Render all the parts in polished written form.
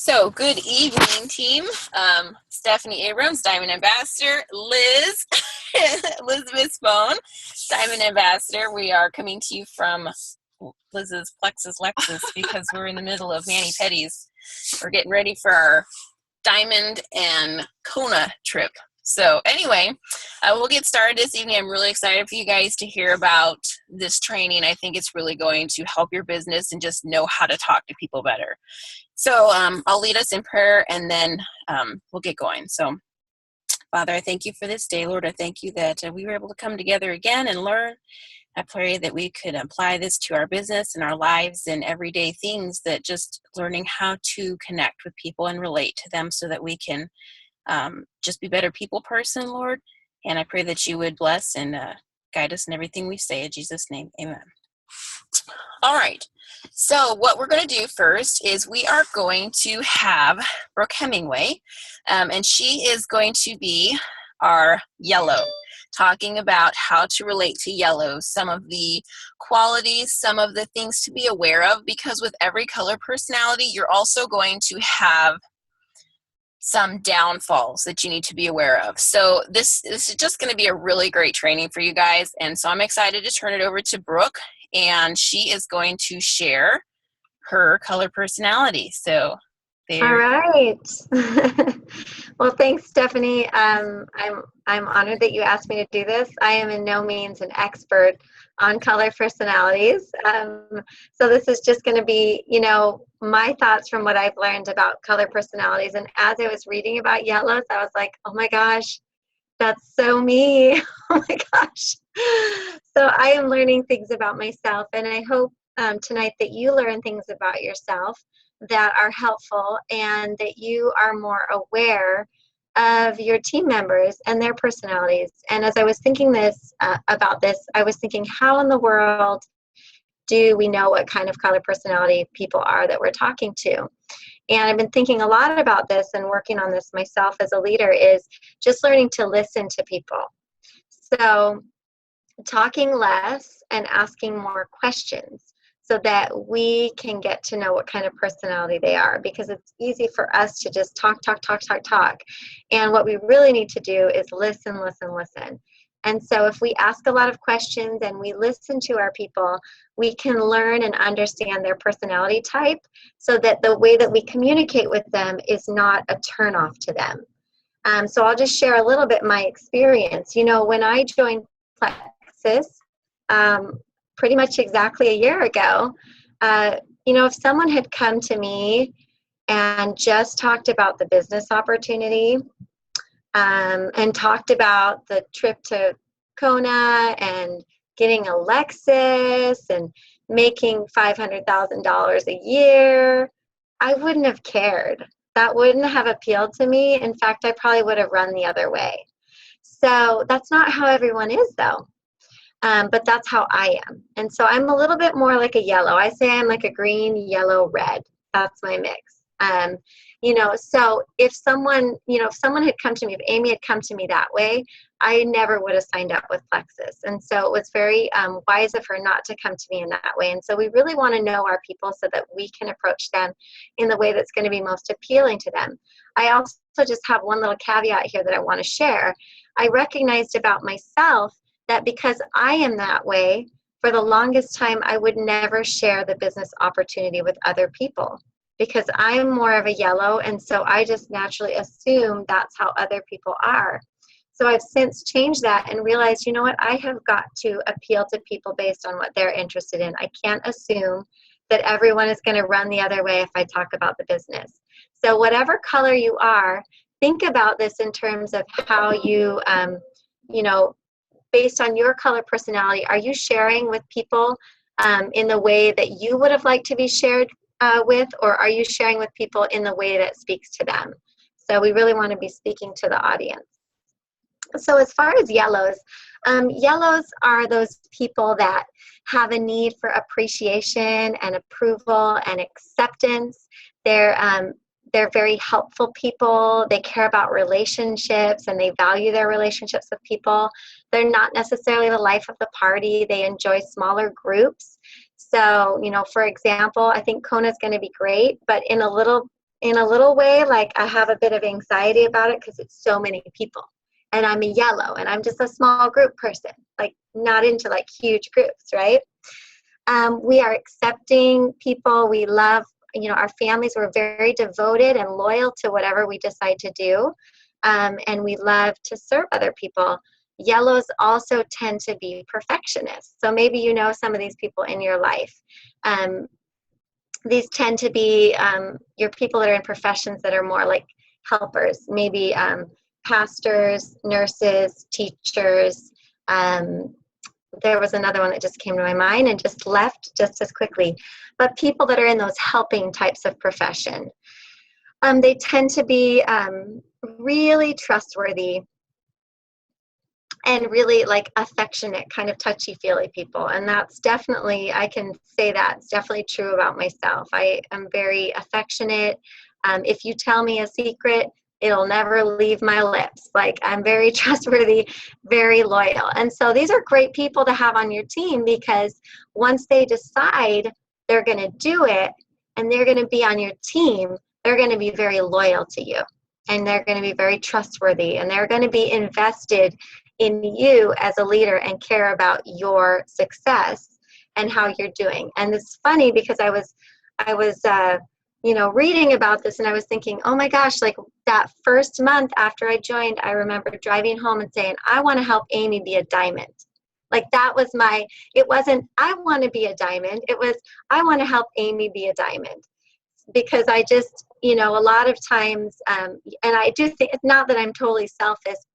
So, good evening, team. Stephanie Abrams, Diamond Ambassador, Liz, Elizabeth Bone, Diamond Ambassador. We are coming to you from Liz's Plexus Lexus because we're in the middle of Manny Petty's. We're getting ready for our Diamond and Kona trip. So anyway, we'll get started this evening. I'm really excited for you guys to hear about this training. I think it's really going to help your business and just know how to talk to people better. So I'll lead us in prayer and then we'll get going. So Father, I thank you for this day. Lord, I thank you that we were able to come together again and learn. I pray that we could apply this to our business and our lives and everyday things, that just learning how to connect with people and relate to them so that we can just be better people person, Lord. And I pray that you would bless and guide us in everything we say. In Jesus' name, amen. All right. So what we're going to do first is we are going to have Brooke Hemingway, and she is going to be our yellow, talking about how to relate to yellows, some of the qualities, some of the things to be aware of, because with every color personality, you're also going to have some downfalls that you need to be aware of. So this is just going to be a really great training for you guys. And so I'm excited to turn it over to Brooke, and she is going to share her color personality. So there. All right. Well, thanks, Stephanie. I'm honored that you asked me to do this. I am in no means an expert on color personalities. So this is just going to be, my thoughts from what I've learned about color personalities. And as I was reading about yellows, I was like, oh my gosh, that's so me. Oh my gosh. So I am learning things about myself, and I hope tonight that you learn things about yourself that are helpful, and that you are more aware of your team members and their personalities. And as I was thinking about this, I was thinking, how in the world do we know what kind of color personality people are that we're talking to? And I've been thinking a lot about this and working on this myself as a leader, is just learning to listen to people. So talking less and asking more questions, so that we can get to know what kind of personality they are, because it's easy for us to just talk. And what we really need to do is listen. And so if we ask a lot of questions and we listen to our people, we can learn and understand their personality type, so that the way that we communicate with them is not a turnoff to them. So I'll just share a little bit my experience. When I joined Plexus, pretty much exactly a year ago, if someone had come to me and just talked about the business opportunity, and talked about the trip to Kona and getting a Lexus and making $500,000 a year, I wouldn't have cared. That wouldn't have appealed to me. In fact, I probably would have run the other way. So that's not how everyone is, though. But that's how I am. And so I'm a little bit more like a yellow. I say I'm like a green, yellow, red. That's my mix. So if someone had come to me, if Amy had come to me that way, I never would have signed up with Plexus. And so it was very wise of her not to come to me in that way. And so we really want to know our people so that we can approach them in the way that's going to be most appealing to them. I also just have one little caveat here that I want to share. I recognized about myself that because I am that way, for the longest time, I would never share the business opportunity with other people, because I'm more of a yellow, and so I just naturally assume that's how other people are. So I've since changed that and realized, you know what, I have got to appeal to people based on what they're interested in. I can't assume that everyone is going to run the other way if I talk about the business. So whatever color you are, think about this in terms of how you, based on your color personality, are you sharing with people in the way that you would have liked to be shared with, or are you sharing with people in the way that speaks to them? So we really want to be speaking to the audience. So as far as yellows, yellows are those people that have a need for appreciation and approval and acceptance. They're very helpful people. They care about relationships and they value their relationships with people. They're not necessarily the life of the party. They enjoy smaller groups. So, for example, I think Kona is going to be great, but in a little in a little way, like I have a bit of anxiety about it because it's so many people. And I'm a yellow and I'm just a small group person, like not into like huge groups, right? We are accepting people. We love, our families. We're very devoted and loyal to whatever we decide to do. And we love to serve other people. Yellows also tend to be perfectionists. So maybe you know some of these people in your life. These tend to be your people that are in professions that are more like helpers, maybe pastors, nurses, teachers. There was another one that just came to my mind and just left just as quickly. But people that are in those helping types of profession, they tend to be really trustworthy and really like affectionate, kind of touchy-feely people. And that's definitely, I can say that's definitely true about myself. I am very affectionate. If you tell me a secret, it'll never leave my lips. Like, I'm very trustworthy, very loyal. And so these are great people to have on your team, because once they decide they're going to do it and they're going to be on your team, they're going to be very loyal to you, and they're going to be very trustworthy, and they're going to be invested in you as a leader and care about your success and how you're doing. And it's funny because I was reading about this, and I was thinking, oh my gosh, like that first month after I joined, I remember driving home and saying, I want to help Amy be a diamond. Like that was it wasn't, I want to be a diamond. It was, I want to help Amy be a diamond. Because I just, a lot of times, and I do think, it's not that I'm totally selfless,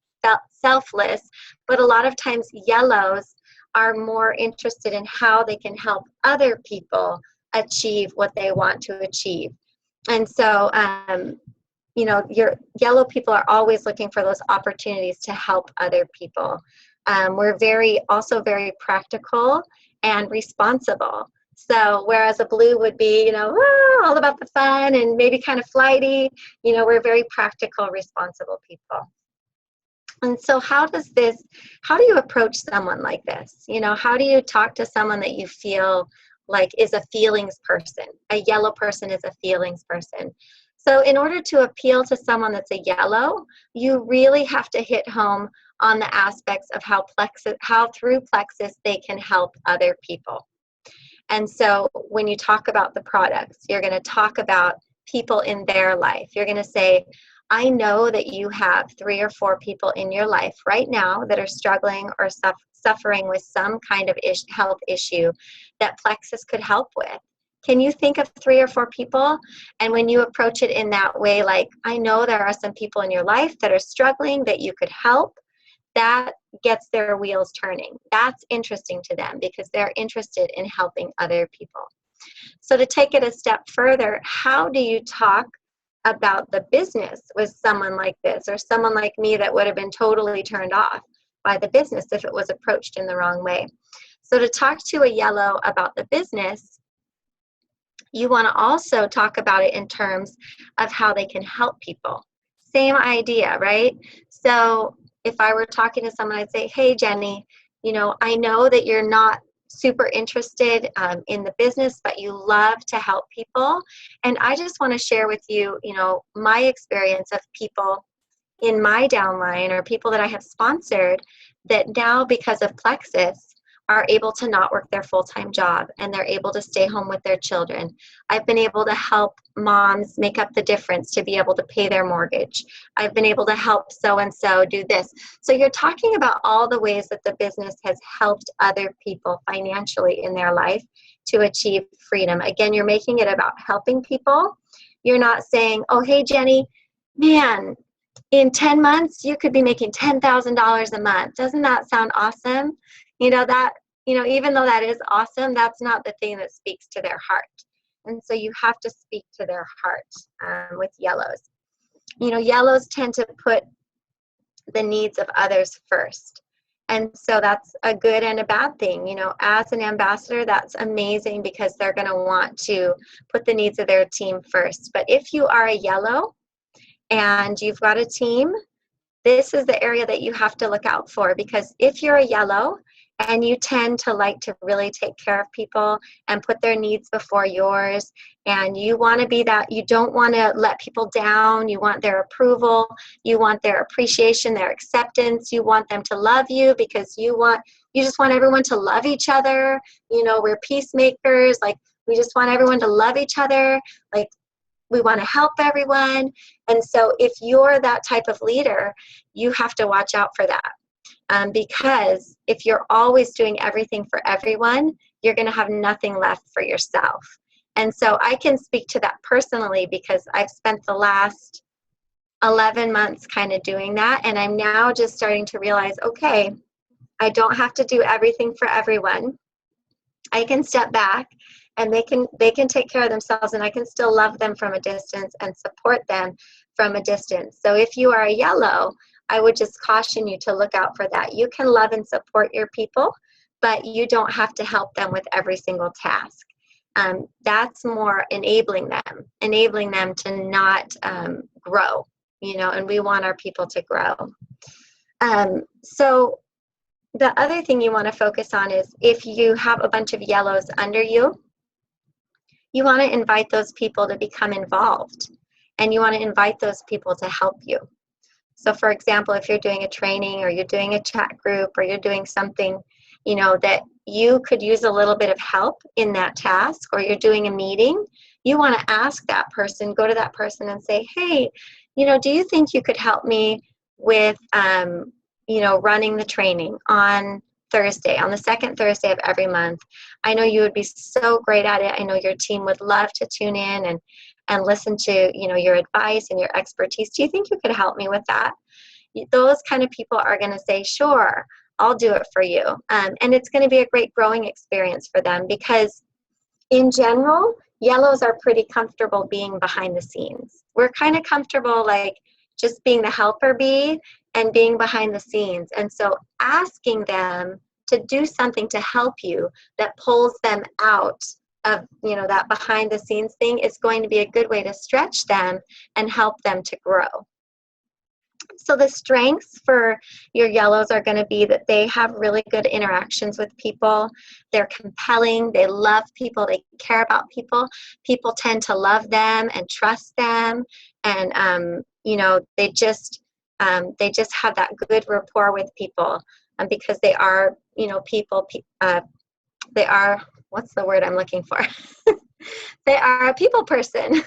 but a lot of times yellows are more interested in how they can help other people achieve what they want to achieve. And so, your yellow people are always looking for those opportunities to help other people. We're also very practical and responsible. So whereas a blue would be, all about the fun and maybe kind of flighty, we're very practical, responsible people. And so how do you approach someone like this? How do you talk to someone that you feel like is a feelings person? A yellow person is a feelings person. So in order to appeal to someone that's a yellow, you really have to hit home on the aspects of how through plexus they can help other people. And so when you talk about the products, you're going to talk about people in their life. You're going to say, I know that you have 3 or 4 people in your life right now that are struggling or suffering with some kind of health issue that plexus could help with. Can you think of 3 or 4 people? And when you approach it in that way, like, I know there are some people in your life that are struggling that you could help, that gets their wheels turning. That's interesting to them because they're interested in helping other people. So to take it a step further, how do you talk about the business with someone like this, or someone like me that would have been totally turned off by the business if it was approached in the wrong way? So to talk to a yellow about the business, you want to also talk about it in terms of how they can help people. Same idea, right? So if I were talking to someone, I'd say, hey, Jenny, I know that you're not super interested in the business, but you love to help people. And I just want to share with you, my experience of people in my downline or people that I have sponsored that now, because of plexus, are able to not work their full-time job and they're able to stay home with their children. I've been able to help moms make up the difference to be able to pay their mortgage. I've been able to help so-and-so do this. So you're talking about all the ways that the business has helped other people financially in their life to achieve freedom. Again, you're making it about helping people. You're not saying, oh, hey, Jenny, man, in 10 months, you could be making $10,000 a month. Doesn't that sound awesome? Even though that is awesome, that's not the thing that speaks to their heart. And so you have to speak to their heart with yellows. Yellows tend to put the needs of others first. And so that's a good and a bad thing. As an ambassador, that's amazing because they're going to want to put the needs of their team first. But if you are a yellow and you've got a team, this is the area that you have to look out for, because if you're a yellow and you tend to like to really take care of people and put their needs before yours, and you want to be that, you don't want to let people down, you want their approval, you want their appreciation, their acceptance, you want them to love you because you just want everyone to love each other. We're peacemakers, like we just want everyone to love each other, like we want to help everyone. And so if you're that type of leader, you have to watch out for that. Because if you're always doing everything for everyone, you're going to have nothing left for yourself. And so I can speak to that personally because I've spent the last 11 months kind of doing that. And I'm now just starting to realize, okay, I don't have to do everything for everyone. I can step back and they can take care of themselves, and I can still love them from a distance and support them from a distance. So if you are a yellow, I would just caution you to look out for that. You can love and support your people, but you don't have to help them with every single task. That's more enabling them to not grow, and we want our people to grow. So the other thing you want to focus on is if you have a bunch of yellows under you, you want to invite those people to become involved, and you want to invite those people to help you. So for example, if you're doing a training or you're doing a chat group or you're doing something, that you could use a little bit of help in that task, or you're doing a meeting, you want to ask that person, go to that person and say, hey, do you think you could help me with, running the training on Thursday, on the second Thursday of every month? I know you would be so great at it. I know your team would love to tune in and listen to, your advice and your expertise. Do you think you could help me with that? Those kind of people are going to say, sure, I'll do it for you. And it's going to be a great growing experience for them because in general, yellows are pretty comfortable being behind the scenes. We're kind of comfortable like just being the helper bee and being behind the scenes. And so asking them to do something to help you that pulls them out of that behind the scenes thing is going to be a good way to stretch them and help them to grow. So the strengths for your yellows are going to be that they have really good interactions with people. They're compelling. They love people. They care about people. People tend to love them and trust them. And, they just have that good rapport with people because they are, people, they are, what's the word I'm looking for? They are a people person.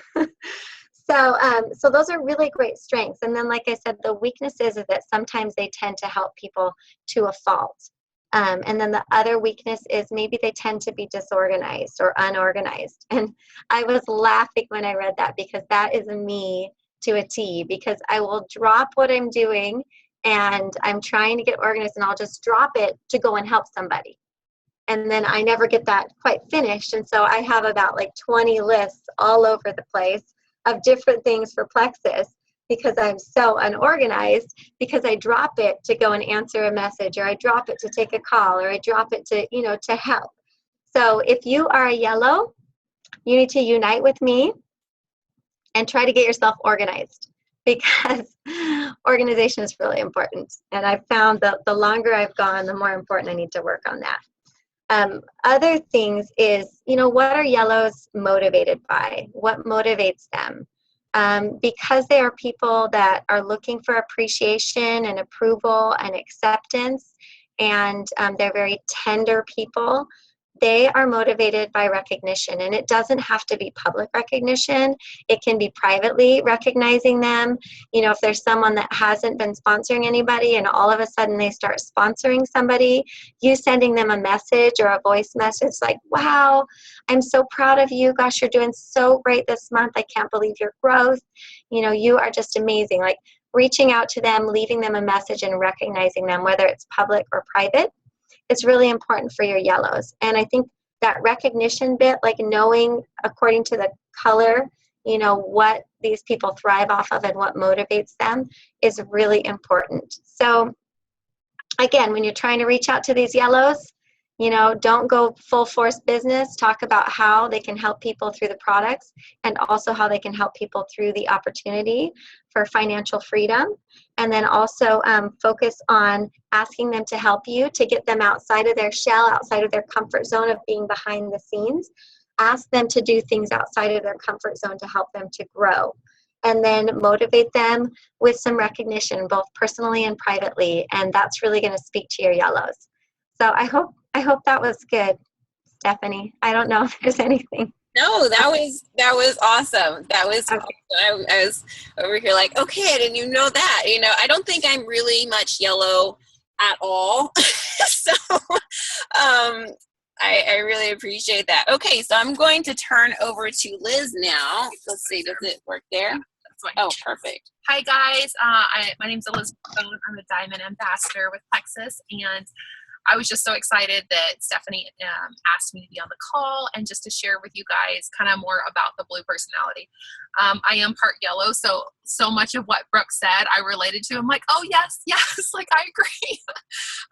So those are really great strengths. And then, like I said, the weaknesses is that sometimes they tend to help people to a fault. And then the other weakness is maybe they tend to be disorganized or unorganized. And I was laughing when I read that because that is me to a T, because I will drop what I'm doing and I'm trying to get organized and I'll just drop it to go and help somebody. And then I never get that quite finished. And so I have about like 20 lists all over the place of different things for Plexus because I'm so unorganized, because I drop it to go and answer a message, or I drop it to take a call, or I drop it to, to help. So if you are a yellow, you need to unite with me and try to get yourself organized, because organization is really important. And I've found that the longer I've gone, the more important I need to work on that. Other things is, what are yellows motivated by? What motivates them? Because they are people that are looking for appreciation and approval and acceptance, and they're very tender people. They are motivated by recognition, and it doesn't have to be public recognition. It can be privately recognizing them. If there's someone that hasn't been sponsoring anybody and all of a sudden they start sponsoring somebody, you sending them a message or a voice message like, wow, I'm so proud of you. Gosh, you're doing so great this month. I can't believe your growth. You are just amazing. Like reaching out to them, leaving them a message and recognizing them, whether it's public or private. It's really important for your yellows. And I think that recognition bit, like knowing according to the color, what these people thrive off of and what motivates them is really important. So again, when you're trying to reach out to these yellows, You know, don't go full force business. Talk about how they can help people through the products and also how they can help people through the opportunity for financial freedom. And then also focus on asking them to help you to get them outside of their shell, outside of their comfort zone of being behind the scenes. Ask them to do things outside of their comfort zone to help them to grow. And then motivate them with some recognition, both personally and privately. And that's really going to speak to your yellows. So I hope that was good, Stephanie. I don't know if there's anything. No, that was awesome. That was Okay. awesome. I was over here like, okay, I didn't even know that. You know, I don't think I'm really much yellow at all. So I really appreciate that. Okay, so I'm going to turn over to Liz now. Let's see, does it work there? Oh, perfect. Hi guys, my name's Elizabeth. I'm a Diamond Ambassador with Plexus, and I was just so excited that Stephanie asked me to be on the call and just to share with you guys kind of more about the blue personality. I am part yellow, so much of what Brooke said I related to. I'm like, oh yes, like I agree.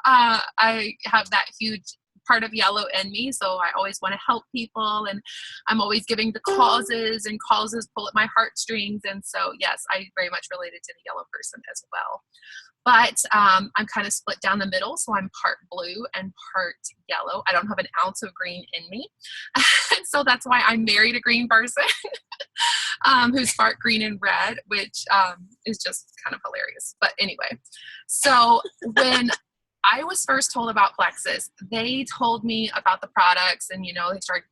I have that huge part of yellow in me, so I always want to help people, and I'm always giving the causes, and causes pull at my heartstrings. And so yes, I very much related to the yellow person as well. But I'm kind of split down the middle, so I'm part blue and part yellow. I don't have an ounce of green in me. And so that's why I married a green person who's part green and red, which is just kind of hilarious. But anyway, so when I was first told about Plexus, they told me about the products, and, you know, they started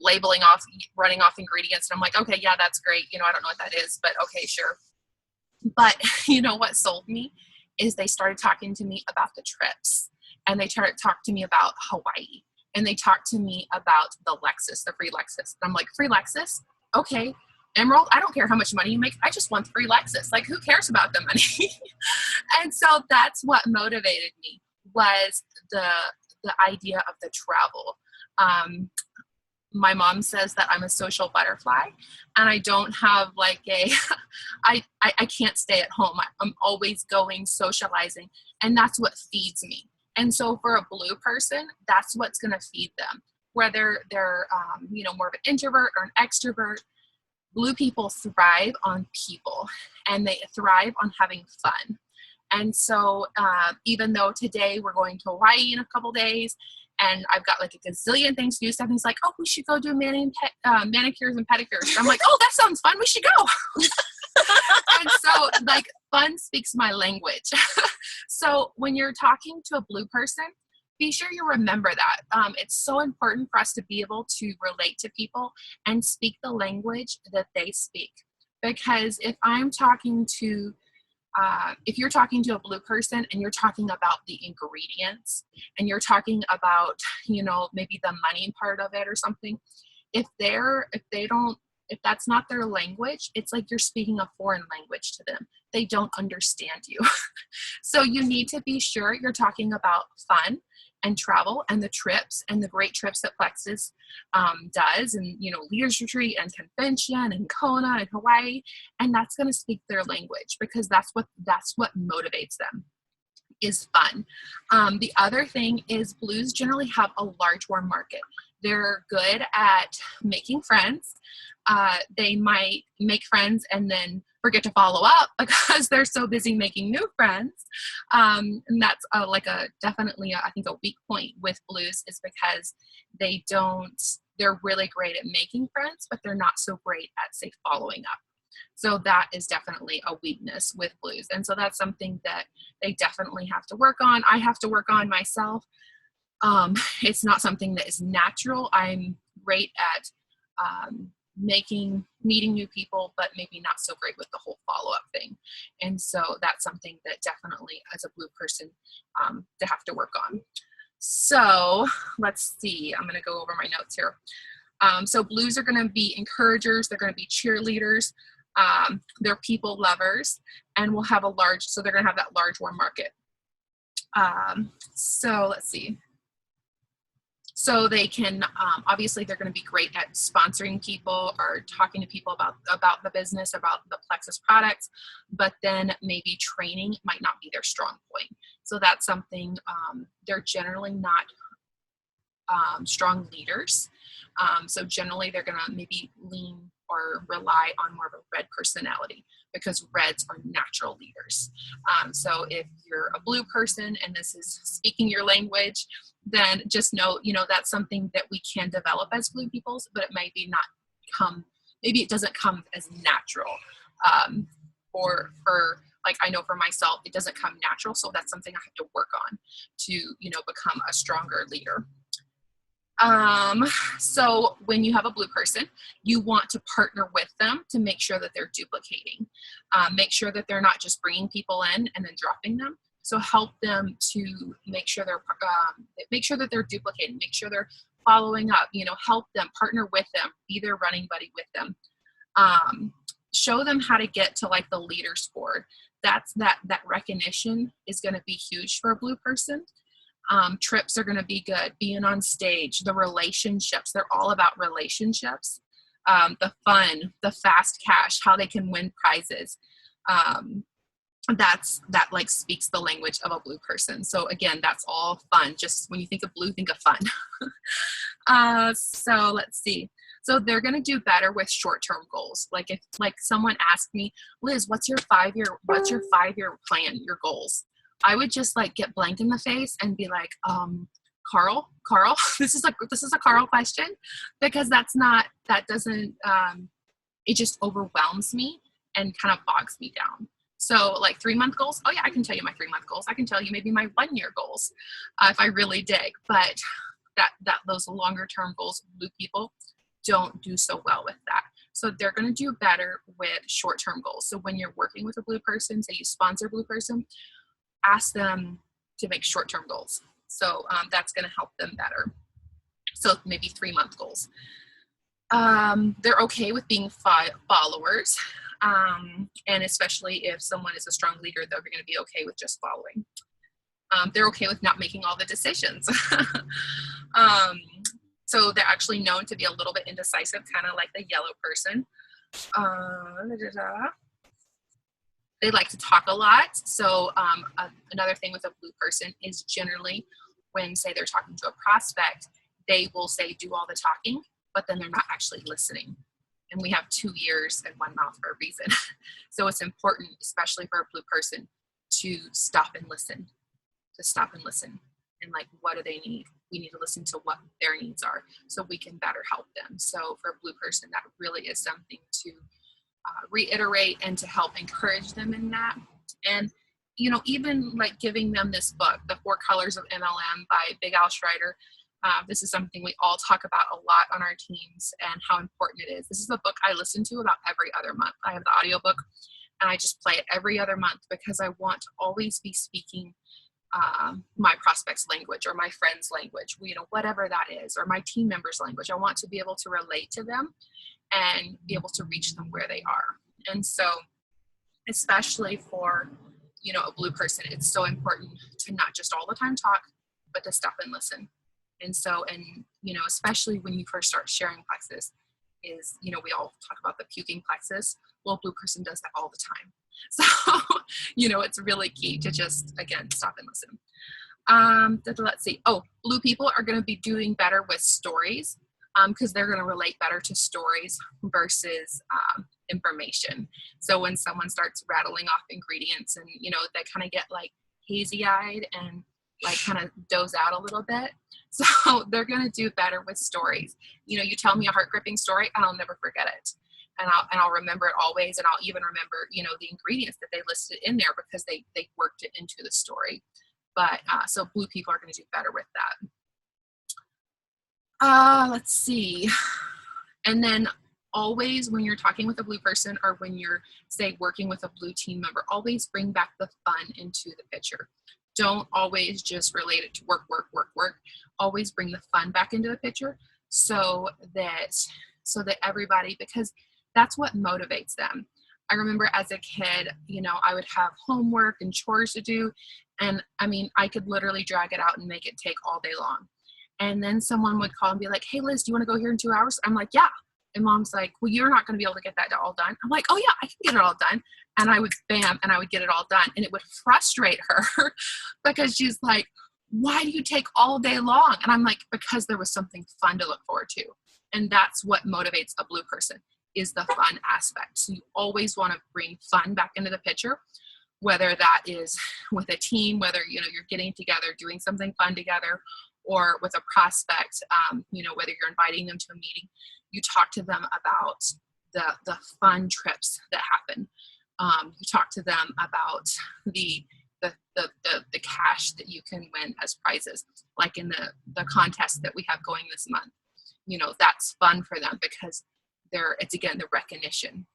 labeling off, running off ingredients. And I'm like, okay, yeah, that's great. You know, I don't know what that is, but okay, sure. But you know what sold me is they started talking to me about the trips, and they started talking to me about Hawaii, and they talked to me about the Lexus, the free Lexus. And I'm like, free Lexus? Okay. Emerald, I don't care how much money you make. I just want the free Lexus. Like, who cares about the money? And so that's what motivated me, was the idea of the travel. My mom says that I'm a social butterfly, and I don't have like I can't stay at home. I'm always going, socializing, and that's what feeds me. And so for a blue person, that's what's going to feed them. Whether they're, you know, more of an introvert or an extrovert, blue people thrive on people, and they thrive on having fun. And so even though today we're going to Hawaii in a couple days, and I've got like a gazillion things to do, Stephanie's like, oh, we should go do manicures and pedicures. And I'm like, oh, that sounds fun. We should go. And so like fun speaks my language. So when you're talking to a blue person, be sure you remember that. It's so important for us to be able to relate to people and speak the language that they speak. Because if I'm talking to if you're talking to a blue person and you're talking about the ingredients, and you're talking about, you know, maybe the money part of it or something, if that's not their language, it's like you're speaking a foreign language to them. They don't understand you. So you need to be sure you're talking about fun and travel and the trips and the great trips that Plexus does, and, you know, Leaders Retreat and Convention and Kona and Hawaii, and that's going to speak their language, because that's what motivates them, is fun. The other thing is blues generally have a large warm market. They're good at making friends. They might make friends and then forget to follow up because they're so busy making new friends. And that's definitely I think a weak point with blues, is because they're really great at making friends, but they're not so great at, say, following up. So that is definitely a weakness with blues. And so that's something that they definitely have to work on. I have to work on myself. It's not something that is natural. I'm great at meeting new people, but maybe not so great with the whole follow-up thing. And so that's something that definitely, as a blue person, to have to work on. So let's see, I'm going to go over my notes here. So blues are going to be encouragers. They're going to be cheerleaders. They're people lovers, and will have so they're going to have that large warm market. So let's see. So they can, obviously they're going to be great at sponsoring people or talking to people about the business, about the Plexus products, but then maybe training might not be their strong point. So that's something they're generally not strong leaders. So generally they're going to maybe lean or rely on more of a red personality, because reds are natural leaders. So if you're a blue person and this is speaking your language, then just know, that's something that we can develop as blue peoples, but it maybe it doesn't come as natural. Or for, like, I know for myself, it doesn't come natural. So that's something I have to work on to, become a stronger leader. So when you have a blue person, you want to partner with them to make sure that they're duplicating. Make sure that they're not just bringing people in and then dropping them. So help them to make sure that they're duplicating, make sure they're following up, help them, partner with them, be their running buddy with them. Show them how to get to like the leader's board. That recognition is going to be huge for a blue person. Trips are going to be good. Being on stage, the relationships, they're all about relationships. The fun, the fast cash, how they can win prizes. That like speaks the language of a blue person. So again, that's all fun. Just when you think of blue, think of fun. So let's see. So they're going to do better with short-term goals. Like if like someone asked me, Liz, what's your 5-year plan, your goals? I would just like get blank in the face and be like, Carl, this is a Carl question, because it just overwhelms me and kind of bogs me down. So like 3-month goals. Oh yeah, I can tell you my 3-month goals. I can tell you maybe my 1-year goals, if I really dig, but those longer term goals, blue people don't do so well with that. So they're going to do better with short-term goals. So when you're working with a blue person, say you sponsor a blue person, ask them to make short-term goals. So that's going to help them better. So maybe 3-month goals. They're okay with being followers. And especially if someone is a strong leader, they're going to be okay with just following. They're okay with not making all the decisions. So they're actually known to be a little bit indecisive, kind of like the yellow person. They like to talk a lot. So another thing with a blue person is generally when, say, they're talking to a prospect, they will say, do all the talking, but then they're not actually listening. And we have 2 ears and 1 mouth for a reason. So it's important, especially for a blue person, to stop and listen. And like, what do they need? We need to listen to what their needs are so we can better help them. So for a blue person, that really is something to reiterate and to help encourage them in that. And, even like giving them this book, The 4 Colors of MLM by Big Al Schreider. This is something we all talk about a lot on our teams and how important it is. This is a book I listen to about every other month. I have the audiobook and I just play it every other month because I want to always be speaking my prospect's language or my friend's language, whatever that is, or my team member's language. I want to be able to relate to them and be able to reach them where they are. And so, especially for, a blue person, it's so important to not just all the time talk, but to stop and listen. And so, especially when you first start sharing plexus is, we all talk about the puking plexus. Well, a blue person does that all the time. So, it's really key to just, again, stop and listen. Let's see. Oh, blue people are going to be doing better with stories because they're going to relate better to stories versus information. So when someone starts rattling off ingredients and, they kind of get like hazy-eyed and like kind of doze out a little bit. So they're going to do better with stories. You tell me a heart-gripping story and I'll never forget it. And I'll remember it always. And I'll even remember, the ingredients that they listed in there because they worked it into the story. But so blue people are going to do better with that. Let's see. And then always when you're talking with a blue person or when you're, say, working with a blue team member, always bring back the fun into the picture. Don't always just relate it to work. Always bring the fun back into the picture so that everybody, because that's what motivates them. I remember as a kid, I would have homework and chores to do. And I could literally drag it out and make it take all day long. And then someone would call and be like, hey, Liz, do you want to go here in 2 hours? I'm like, yeah. And mom's like, well, you're not going to be able to get that all done. I'm like, oh yeah, I can get it all done. And I would get it all done. And it would frustrate her because she's like, why do you take all day long? And I'm like, because there was something fun to look forward to. And that's what motivates a blue person, is the fun aspect. So you always want to bring fun back into the picture, whether that is with a team, whether, you know, you're getting together, doing something fun together, or with a prospect, you know, whether you're inviting them to a meeting, you talk to them about the fun trips that happen. You talk to them about the cash that you can win as prizes, like in the contest that we have going this month. You know, that's fun for them because it's again the recognition.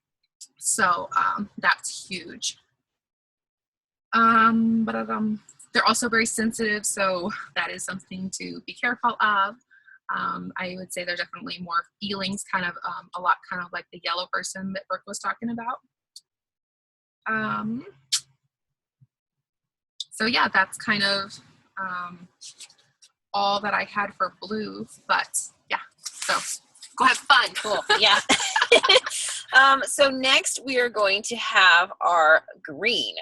So that's huge. They're also very sensitive, so that is something to be careful of. I would say they're definitely more feelings, kind of a lot kind of like the yellow person that Brooke was talking about. So yeah, that's kind of all that I had for blue, but yeah, so go have fun. Cool. Yeah. So next we are going to have our green,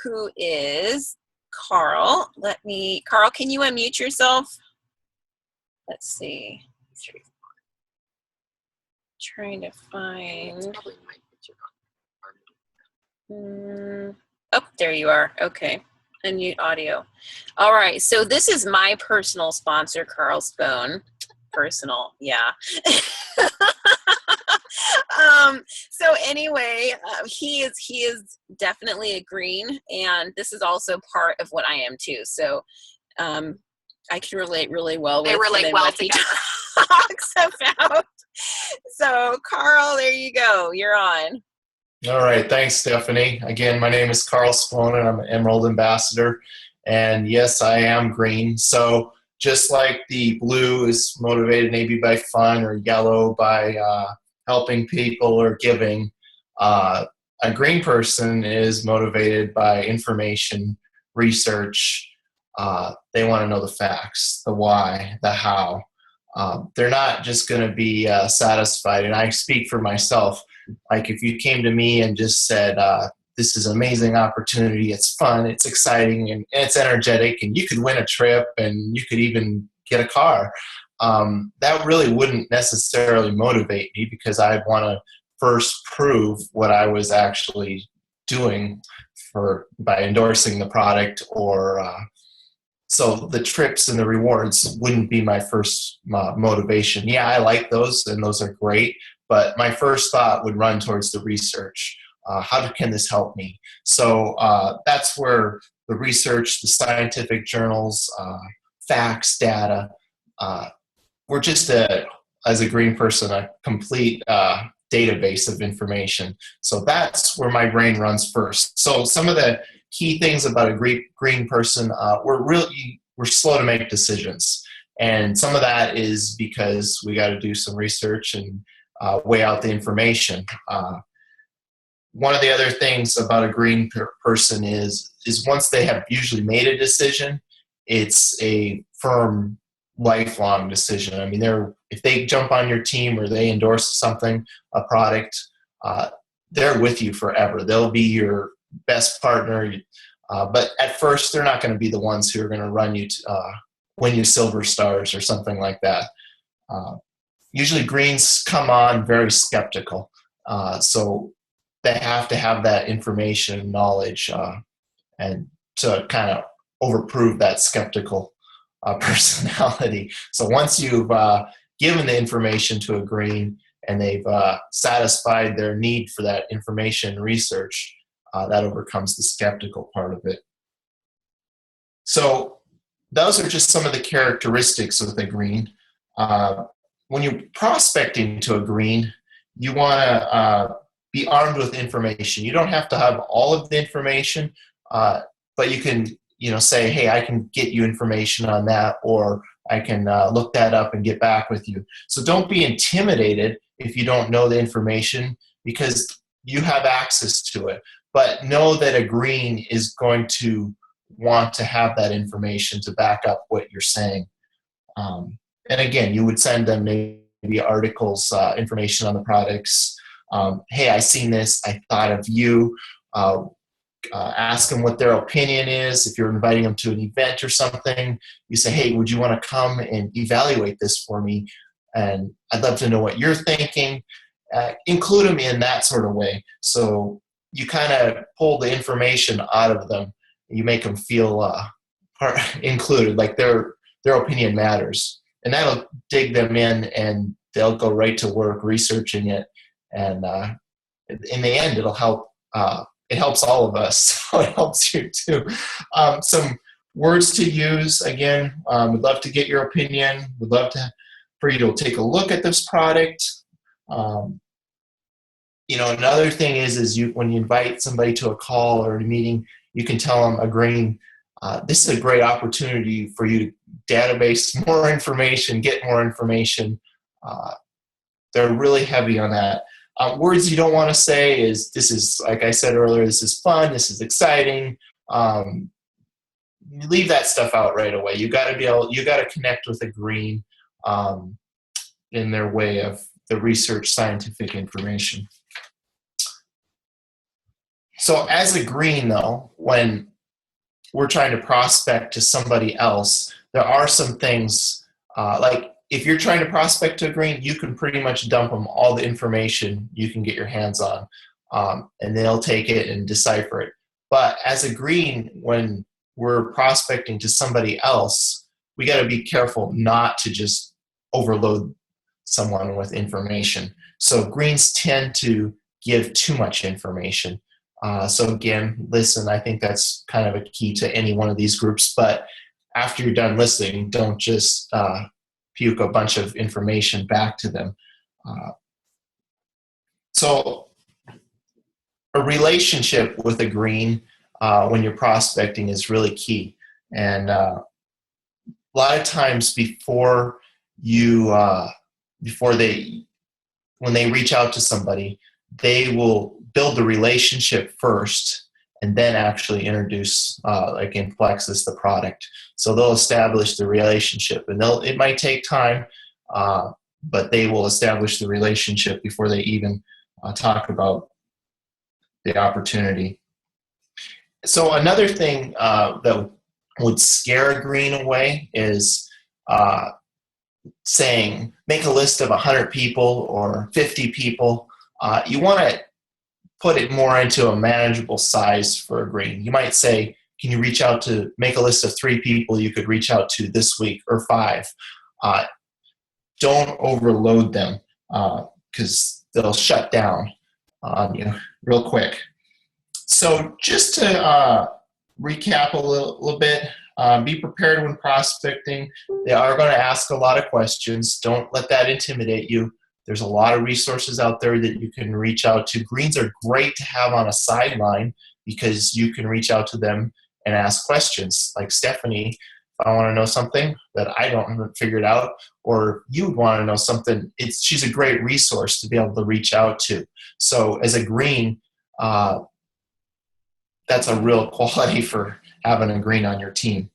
who is Carl. Carl, can you unmute yourself? Let's see. Trying to find. Oh, there you are. Okay. Unmute audio. All right. So this is my personal sponsor, Carl Spohn. Personal. Yeah. So anyway, he is definitely a green, and this is also part of what I am too. So I can relate really well with him and what he talks about. So Carl, there you go. You're on. All right. Thanks, Stephanie. Again, my name is Carl Spohn, and I'm an Emerald Ambassador. And yes, I am green. So just like the blue is motivated maybe by fun, or yellow by helping people or giving, a green person is motivated by information, research. They want to know the facts, the why, the how. They're not just going to be satisfied. And I speak for myself. Like if you came to me and just said, this is an amazing opportunity, it's fun, it's exciting, and it's energetic, and you could win a trip, and you could even get a car, that really wouldn't necessarily motivate me, because I'd want to first prove what I was actually doing by endorsing the product, or so the trips and the rewards wouldn't be my first motivation. Yeah, I like those, and those are great, but my first thought would run towards the research. How can this help me? So that's where the research, the scientific journals, facts, data, we're just, as a green person, a complete database of information. So that's where my brain runs first. So some of the key things about a green person, we're slow to make decisions. And some of that is because we got to do some research and weigh out the information. One of the other things about a green person is once they have usually made a decision, it's a firm, lifelong decision. I mean, if they jump on your team or they endorse something, a product, they're with you forever. They'll be your best partner. But at first, they're not going to be the ones who are going to run you to win you silver stars or something like that. Usually greens come on very skeptical. So they have to have that information and knowledge and to kind of overprove that skeptical personality. So once you've given the information to a green and they've satisfied their need for that information and research, that overcomes the skeptical part of it. So those are just some of the characteristics of the green. When you're prospecting to a green, you want to be armed with information. You don't have to have all of the information, but you can, say, hey, I can get you information on that, or I can look that up and get back with you. So don't be intimidated if you don't know the information, because you have access to it. But know that a green is going to want to have that information to back up what you're saying. And again, you would send them maybe articles, information on the products. Hey, I seen this. I thought of you. ask them what their opinion is. If you're inviting them to an event or something, you say, hey, would you want to come and evaluate this for me? And I'd love to know what you're thinking. Include them in that sort of way. So you kind of pull the information out of them. You make them feel included, like their opinion matters. And that'll dig them in, and they'll go right to work researching it. And in the end, it'll help. It helps all of us. So it helps you too. Some words to use. Again, we'd love to get your opinion. We'd love for you to take a look at this product. Another thing is when you invite somebody to a call or a meeting, you can tell them agreeing, this is a great opportunity for you to database more information, get more information. They're really heavy on that. Words you don't want to say is, this is, like I said earlier, this is fun, this is exciting. Leave that stuff out right away. You got to connect with a green in their way of the research scientific information. So as a green, though, when we're trying to prospect to somebody else, there are some things, like if you're trying to prospect to a green, you can pretty much dump them all the information you can get your hands on, and they'll take it and decipher it. But as a green, when we're prospecting to somebody else, we got to be careful not to just overload someone with information. So greens tend to give too much information. So again, listen, I think that's kind of a key to any one of these groups, but after you're done listening, don't just puke a bunch of information back to them. So a relationship with a green when you're prospecting is really key. And a lot of times when they reach out to somebody, they will build the relationship first and then actually introduce, like in Plexus, the product. So they'll establish the relationship, and it might take time, but they will establish the relationship before they even talk about the opportunity. So another thing that would scare a green away is saying, make a list of 100 people or 50 people. You want to put it more into a manageable size for a green. You might say, can you make a list of 3 people you could reach out to this week, or 5. Don't overload them because they'll shut down on you real quick. So just to recap a little bit, be prepared when prospecting. They are going to ask a lot of questions. Don't let that intimidate you. There's a lot of resources out there that you can reach out to. Greens are great to have on a sideline because you can reach out to them and ask questions. Like Stephanie, if I want to know something that I don't figure it out, or you would want to know something, she's a great resource to be able to reach out to. So as a green, that's a real quality for having a green on your team.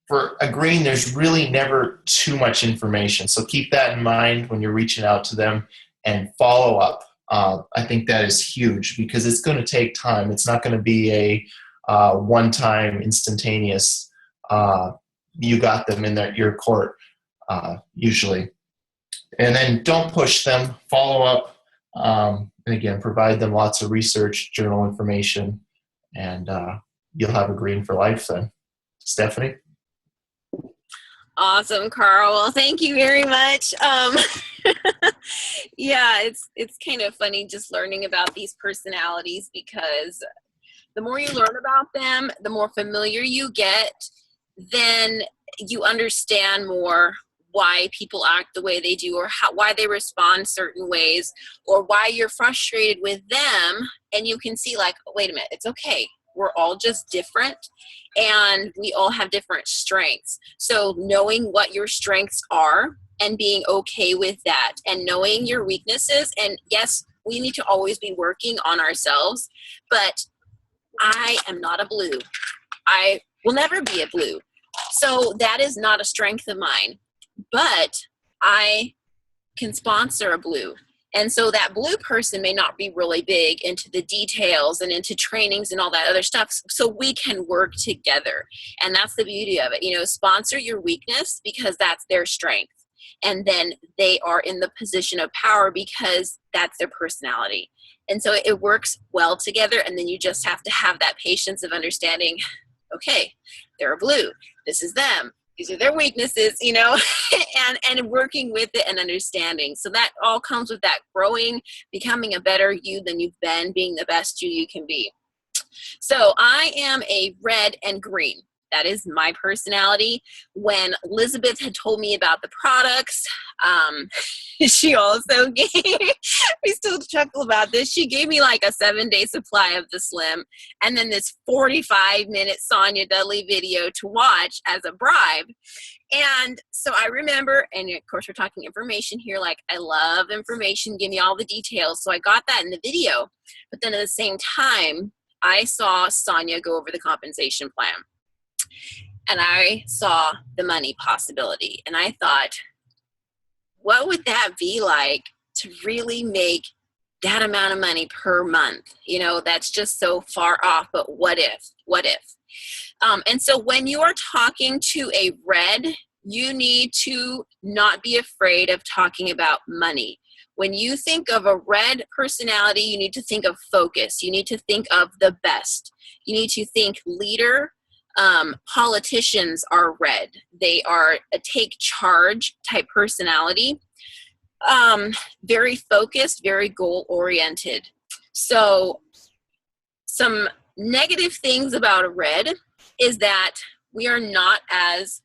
For a green, there's really never too much information. So keep that in mind when you're reaching out to them, and follow up. I think that is huge because it's going to take time. It's not going to be a one-time instantaneous, you got them in your court, usually. And then don't push them, follow up, and again, provide them lots of research, journal information, and you'll have a green for life then. Stephanie? Awesome, Carl. Well, thank you very much. Yeah, it's kind of funny just learning about these personalities, because the more you learn about them, the more familiar you get, then you understand more why people act the way they do, or why they respond certain ways, or why you're frustrated with them, and you can see like, wait a minute, it's okay. We're all just different, and we all have different strengths. So knowing what your strengths are and being okay with that, and knowing your weaknesses, and yes, we need to always be working on ourselves, but I am not a blue. I will never be a blue. So that is not a strength of mine, but I can sponsor a blue. And so that blue person may not be really big into the details and into trainings and all that other stuff. So we can work together. And that's the beauty of it. You know, sponsor your weakness because that's their strength. And then they are in the position of power because that's their personality. And so it works well together. And then you just have to have that patience of understanding, okay, they're a blue. This is them. These are their weaknesses, you know, and working with it and understanding. So that all comes with that growing, becoming a better you than you've been, being the best you can be. So I am a red and green. That is my personality. When Elizabeth had told me about the products, she also gave, we still chuckle about this, she gave me like a 7-day supply of the Slim and then this 45-minute Sonia Dudley video to watch as a bribe. And so I remember, and of course we're talking information here, like I love information, give me all the details. So I got that in the video. But then at the same time, I saw Sonia go over the compensation plan. And I saw the money possibility. And I thought, what would that be like to really make that amount of money per month? You know, that's just so far off, but what if? And so when you are talking to a red, you need to not be afraid of talking about money. When you think of a red personality, you need to think of focus. You need to think of the best. You need to think leader. Politicians are red. They are a take charge type personality. Very focused, very goal oriented. So some negative things about a red is that we are not as,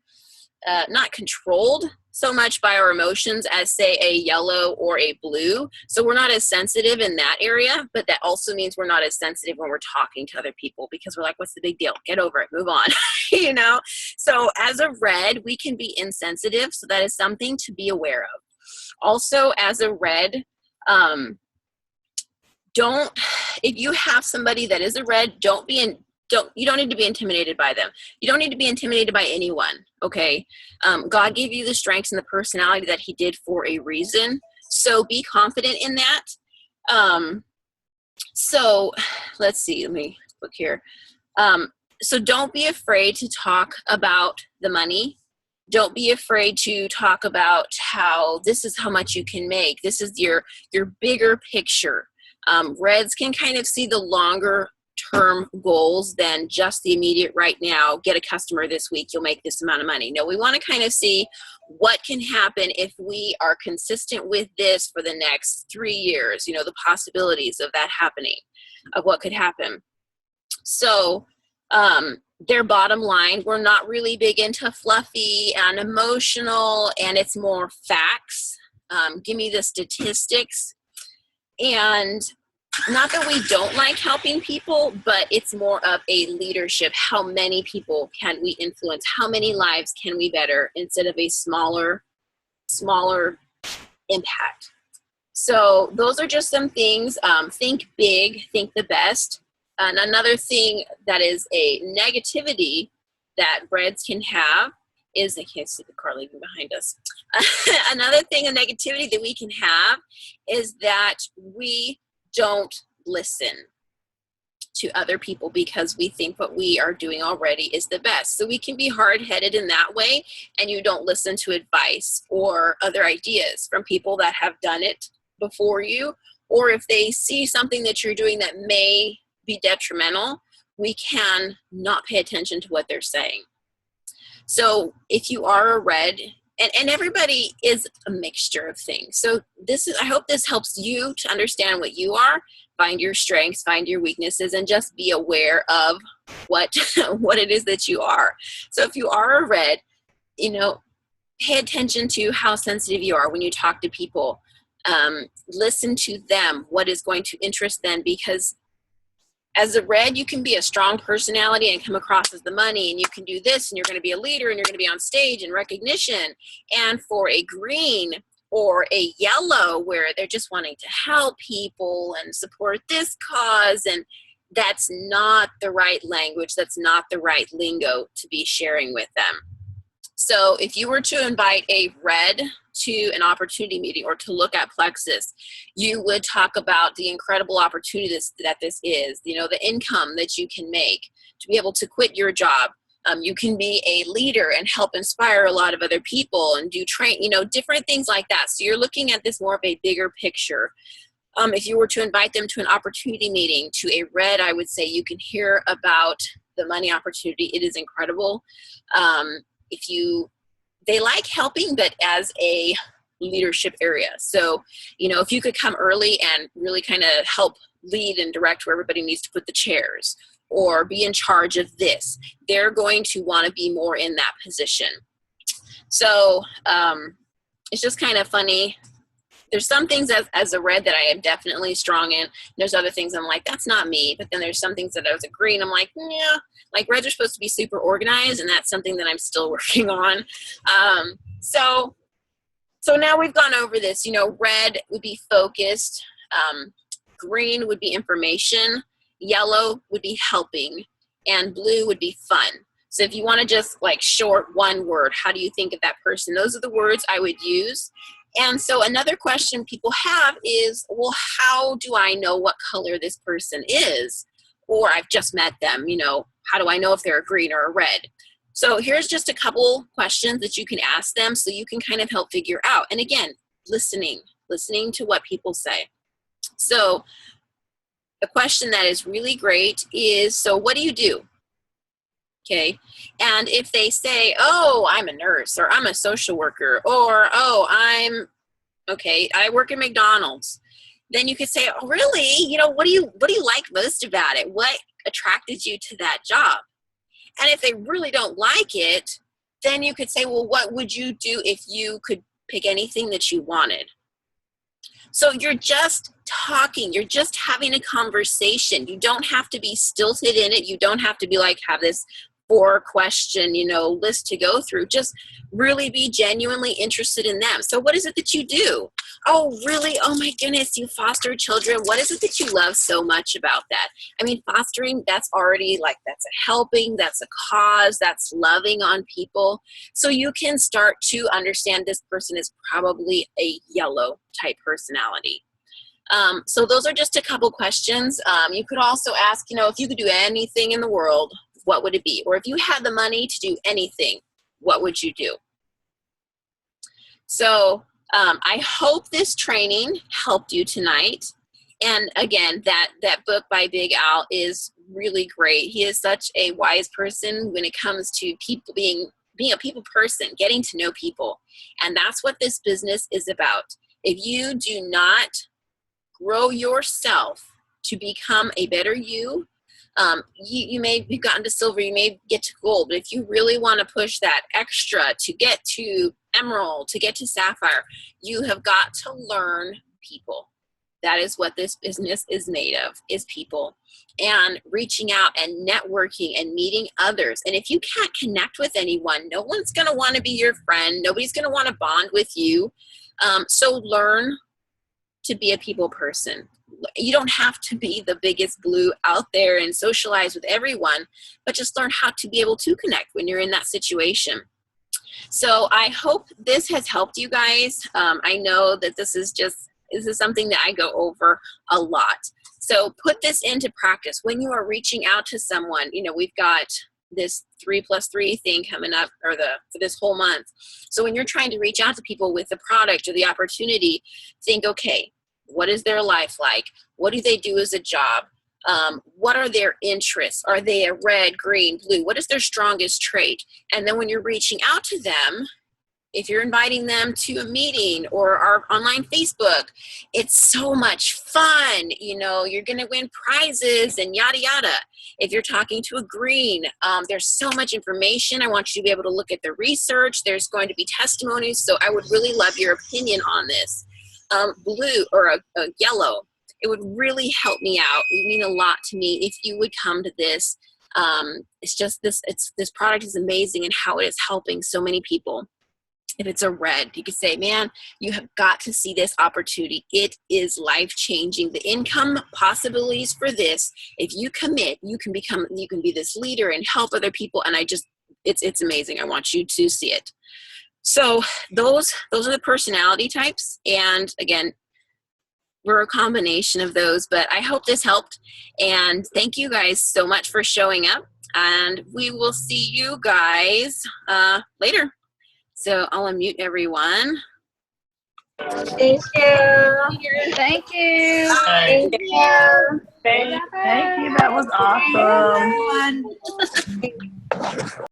not controlled so much by our emotions as say a yellow or a blue. So we're not as sensitive in that area, but that also means we're not as sensitive when we're talking to other people because we're like, what's the big deal? Get over it, move on, you know? So as a red, we can be insensitive. So that is something to be aware of. Also as a red, if you have somebody that is a red, you don't need to be intimidated by them. You don't need to be intimidated by anyone, okay? God gave you the strengths and the personality that he did for a reason. So be confident in that. So let's see, let me look here. So don't be afraid to talk about the money. Don't be afraid to talk about how this is how much you can make. This is your bigger picture. Reds can kind of see the longer term goals than just the immediate right now, get a customer this week, you'll make this amount of money. No, we want to kind of see what can happen if we are consistent with this for the next 3 years, you know, the possibilities of that happening, of what could happen. So their bottom line, we're not really big into fluffy and emotional, and it's more facts. Give me the statistics. And not that we don't like helping people, but it's more of a leadership. How many people can we influence? How many lives can we better instead of a smaller impact? So those are just some things. Think big, think the best. And another thing that is a negativity that reds can have is, I can't see the car leaving behind us. Another thing, a negativity that we can have is that we don't listen to other people because we think what we are doing already is the best. So we can be hard-headed in that way, and you don't listen to advice or other ideas from people that have done it before you, or if they see something that you're doing that may be detrimental, we can not pay attention to what they're saying. So if you are a red, and everybody is a mixture of things. So I hope this helps you to understand what you are, find your strengths, find your weaknesses, and just be aware of what it is that you are. So if you are a red, you know, pay attention to how sensitive you are when you talk to people. Listen to them, what is going to interest them, because as a red, you can be a strong personality and come across as the money, and you can do this, and you're going to be a leader, and you're going to be on stage and recognition. And for a green or a yellow, where they're just wanting to help people and support this cause, and that's not the right language, that's not the right lingo to be sharing with them. So if you were to invite a red to an opportunity meeting or to look at Plexus, you would talk about the incredible opportunity that this is, you know, the income that you can make to be able to quit your job. You can be a leader and help inspire a lot of other people and do you know, different things like that. So you're looking at this more of a bigger picture. If you were to invite them to an opportunity meeting, to a red, I would say you can hear about the money opportunity. It is incredible. They like helping, but as a leadership area. So, you know, if you could come early and really kind of help lead and direct where everybody needs to put the chairs or be in charge of this, they're going to want to be more in that position. So it's just kind of funny. There's some things as a red that I am definitely strong in. There's other things I'm like, that's not me. But then there's some things that as a green, I'm like, yeah, like reds are supposed to be super organized, and that's something that I'm still working on. So now we've gone over this. You know, red would be focused. Green would be information. Yellow would be helping. And blue would be fun. So if you want to just like short one word, how do you think of that person? Those are the words I would use. And so another question people have is, well, how do I know what color this person is? Or I've just met them, you know, how do I know if they're a green or a red? So here's just a couple questions that you can ask them so you can kind of help figure out. And again, listening to what people say. So a question that is really great is, so what do you do? Okay. And if they say, oh, I'm a nurse, or I'm a social worker, or, oh, I work at McDonald's, then you could say, oh, really? You know, what do you like most about it? What attracted you to that job? And if they really don't like it, then you could say, well, what would you do if you could pick anything that you wanted? So you're just talking, you're just having a conversation. You don't have to be stilted in it. You don't have to be like, have this 4-question, you know, list to go through. Just really be genuinely interested in them. So what is it that you do? Oh, really? Oh my goodness, you foster children. What is it that you love so much about that? I mean, fostering, that's already like, that's a helping, that's a cause, that's loving on people. So you can start to understand this person is probably a yellow type personality. So those are just a couple questions. You could also ask, you know, if you could do anything in the world, what would it be? Or if you had the money to do anything, what would you do? So I hope this training helped you tonight. And again, that book by Big Al is really great. He is such a wise person when it comes to people being a people person, getting to know people. And that's what this business is about. If you do not grow yourself to become a better you, you may have gotten to silver, you may get to gold, but if you really want to push that extra to get to emerald, to get to sapphire, you have got to learn people. That is what this business is made of, is people, and reaching out and networking and meeting others. And if you can't connect with anyone, no one's going to want to be your friend. Nobody's going to want to bond with you. So learn to be a people person. You don't have to be the biggest blue out there and socialize with everyone, but just learn how to be able to connect when you're in that situation. So I hope this has helped you guys. I know that this is something that I go over a lot. So put this into practice when you are reaching out to someone. You know, we've got this 3+3 thing coming up, or for this whole month. So when you're trying to reach out to people with the product or the opportunity, think, okay, what is their life like? What do they do as a job? What are their interests? Are they a red, green, blue? What is their strongest trait? And then when you're reaching out to them, if you're inviting them to a meeting or our online Facebook, it's so much fun. You know, you're going to win prizes and yada, yada. If you're talking to a green, there's so much information. I want you to be able to look at the research. There's going to be testimonies. So I would really love your opinion on this. Blue or a yellow, it would really help me out. It would mean a lot to me if you would come to this. It's just this product is amazing and how it is helping so many people. If it's a red, you could say, man, you have got to see this opportunity. It is life-changing. The income possibilities for this, if you commit, you can be this leader and help other people. And it's amazing. I want you to see it. So those are the personality types, and again, we're a combination of those, but I hope this helped, and thank you guys so much for showing up, and we will see you guys later. So I'll unmute everyone. Thank you. Thank you. Thank you. Thank you. That was awesome. Everyone.